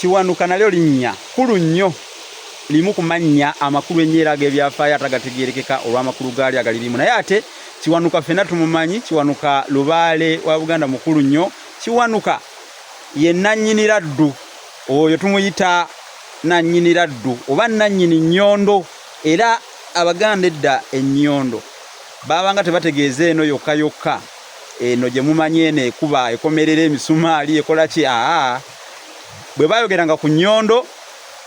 Kiwanuka nalyo linnya kulu nnyo limu ku mannya amakulu ennyo g'ebyafaayo atagategeerekeka olw'amakulu gaali agalirimu. Naye ate Kiwanuka ffenna tumumanyi, Kiwanuka Lubaale wa Buganda mukulu nnyo. Kiwanuka ye nannyini laddu, oyo tumuyita nannyini laddu oba nannyini nnyondo. Era Abaganda edda ennyondo baabanga tebategeeza eno yokka yokka, eno gye mumanyi eno ekuba ekomerera emisumaali ekola ki. Bwe baayogeranga ku nnyondo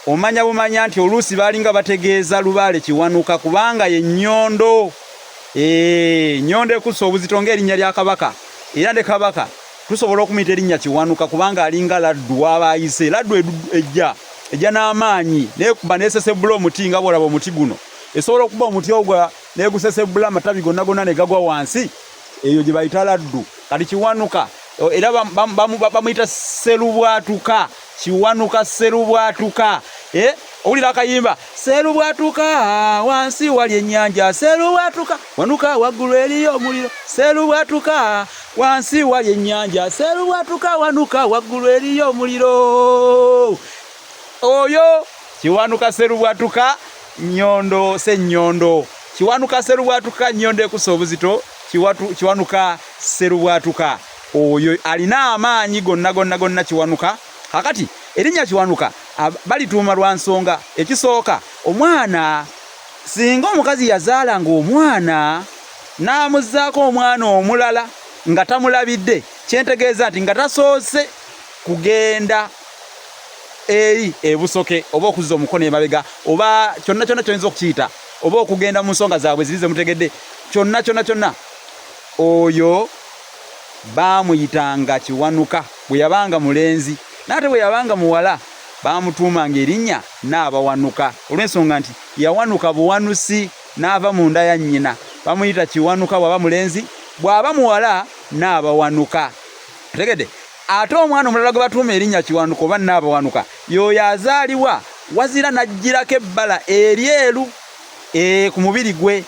omanya bumanya nti oluusi baalinga bategeeza Lubaale Kiwanuka kubanga ye nnyondo. Nnyondo ekussa obuzito ng'erinnya lya Kabaka, era ne Kabaka tusobola okumuyita erinnya Kiwanuka kubanga alinga laddu waba ayise. Laddu ejja n'amaanyi neekuba neesesebbula omuti nga bw'olaba omuti guno. Esobola okuba omuti ogwo neegusesebbula amatabi gonna gonna ne gagwa wansi, eyo gye bayita laddu. Kati Kiwanuka era bamuyita Sserubwatuka. Kiwanuka Sserubwatuka. Owulira akayimba Sserubwatuka wansi wali ennyanja, Sserubwatuka wanuka waggulu eriyo omuliro, Sserubwatuka wansi wali ennyanja, Sserubwatuka wanuka waggulu eriyo omuliro. Oyo Kiwanuka Sserubwatuka nnyondo Ssenyondo. Kiwanuka Sserubwatuka nnyondo ekussa obuzito, Kiwanuka Sserubwatuka oyo alina amaanyi gonna gonna gonna Kiwanuka. Kakati erinnya Kiwanuka balituuma lwa nsonga. Ekisooka, omwana singa omukazi yazaalanga omwana n'amuzzaako omwana omulala nga tamulabidde, kyentegeeza nti nga tasoose kugenda eri ebusoke oba okuzza omukono emabega oba kyonna kyonna ky'oyinza okukiyita, oba okugenda mu nsonga zaabwe ziri ze mutegedde, kyonna kyonna kyonna, oyo baamuyitanga Kiwanuka bwe yabanga mulenzi. N'ate bwe yabanga muwala baamutuumanga erinnya Naabawanuka olw'ensonga nti yawanuka buwanusi n'ava mu nda ya nnyina. Bamuyita Kiwanuka bw'aba mulenzi, bw'aba muwala Naabawanuka. Otegedde? Ate omwana omulala gwe batuuma erinnya Kiwanuka oba Naabawanuka y'oyo azaalibwa wazira n'ajjirako ebbala eryeru ku mubiri gwe,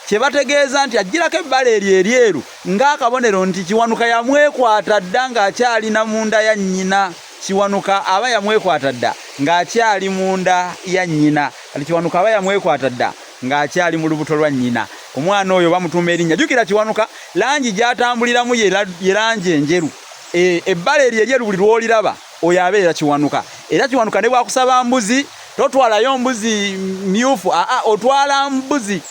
kye bategeeza nti ajjirako ebbala eryeru ng'akabonero nti Kiwanuka yamwekwata dda ng'akyalina mu nda ya nnyina. Kiwanuka aba yamwekwata dda ng'akyali mu nda ya nnyina. Kati Kiwanuka aba yamwekwata dda ng'akyali mu lubuto lwa nnyina. Omwana oyo bamutuuma erinnya. Jjukira Kiwanuka langi gy'atambuliramu ye langi enjeru. Ebbala eryeru buli lw'oliraba oyo abeera Kiwanuka. Era Kiwanuka ne bwakusaba mbuzi totwalayo mbuzi myufu, otwala mbuzi.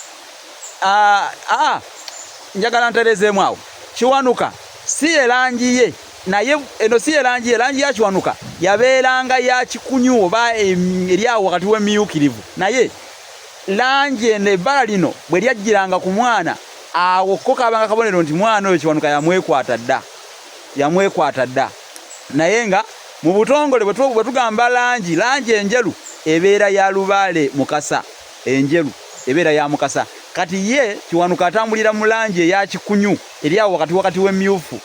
Njagala ntereezeemu awo. Kiwanuka si ye langi ye, naye eno si ye langi ye. Langi ya Kiwanuka yabeeranga ya kikunyu oba eri awo wakati w'emyukirivu. Naye langi eno ebbala lino bwe lyajjiranga ku mwana, awo ko kabanga kabonero nti mwana oyo Kiwanuka yamwekwata dda. Yamwekwata dda. Naye nga mu butongole bwe tugamba langi enjeru ebeera ya Lubaale Mukasa. Enjeru ebeera ya Mukasa. Kati ye Kiwanuka atambulira mu langi eya kikunyu eri awo wakati w'emyufu.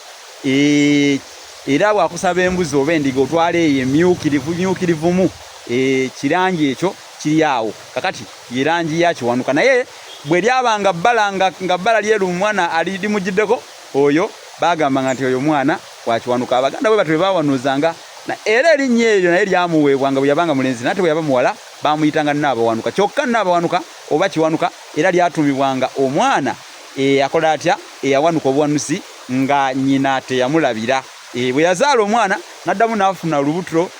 Era bwakusaba embuzi oba endiga otwala eyo emyukirivumu, kirangi ekyo kiri awo. Kakati ye langi ya Kiwanuka. Naye bwe lyabanga bbala nga bbala lyeru mwana alimugiddeko, oyo bagambanga nti oyo mwana wa Kiwanuka. Abaganda bwe batwe bawanuzanga. Era erinnya eryo naye lyamuweebwanga bwe yabanga mulenzi, nate bwe yaba muwala baamuyitanga Naabawanuka. Kyokka Naabawanuka oba Kiwanuka era lyatumibwanga omwana akola atya, eyawanuka obuwanusi nga nnyina teyamulabira. Bwe yazaala omwana n'addamu n'afuna olubuto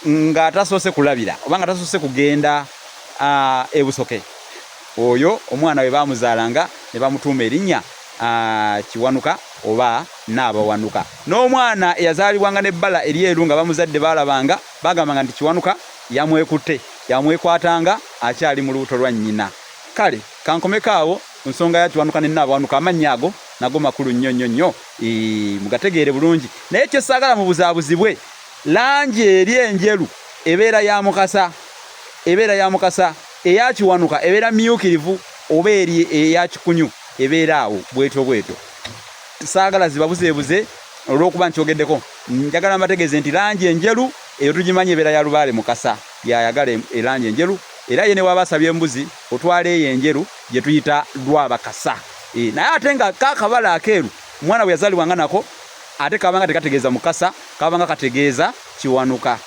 nga tasoose kulabira oba nga tasoose kugenda ebusoke. Oyo omwana we baamuzaalanga ne bamutuuma erinnya Kiwanuka oba Naabawanuka. N'omwana eyazaalibwanga n'ebbala eryeru nga bamuzadde baalabanga, bagambanga nti Kiwanuka yamwekutte, yamwekwatanga akyali mu lubuto lwa nnyina. Kale kankomekaawo ku nsonga ya Kiwanuka ne Naabawanuka. Amannya ago nago makulu nnyo mugategeere bulungi. Naye kye saagala mu buzaabuzibwe, langi eri enjeru ebeera ya Mukasa, eya Kiwanuka ebeera myukirivu oba eri eya kikunyu ebeera awo bwetyo. Saagala zibabuzeebuze olw'okuba nkyogeddeko. Njagala mbategeeze nti langi enjeru eyo tugimanyi ebeera ya Lubaale Mukasa, yayagala erangi enjeru. Era ye ne waba asabye embuzi otwala eyo enjeru gye tuyita Lwabakasa. Naye ate nga kakabala akeeru omwana bwe yazaalibwanga nako ate kabanga tekategeeza Mukasa, kabanga kategeeza Kiwanuka.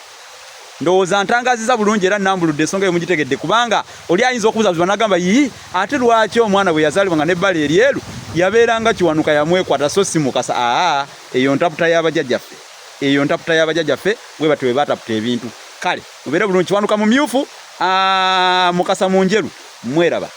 ndowooza ntangaziza bulungi era nambuludde ensonga emugitegedde kubanga oli ayinza okubuzabuza n'agamba yi ate lwaki omwana bwe yazaalibwa nga n'ebbala eryeru yabeeranga Kiwanuka yamwekwata so si Mukasa. Eyo ntaputa y'abajjajjaffe, eyo ntaputa y'abajjajjaffe bwe batyo bwe bataputa ebintu. Kale mubeere bulungi. Kiwanuka mumyufu, Mukasa mu njeru. Mweraba.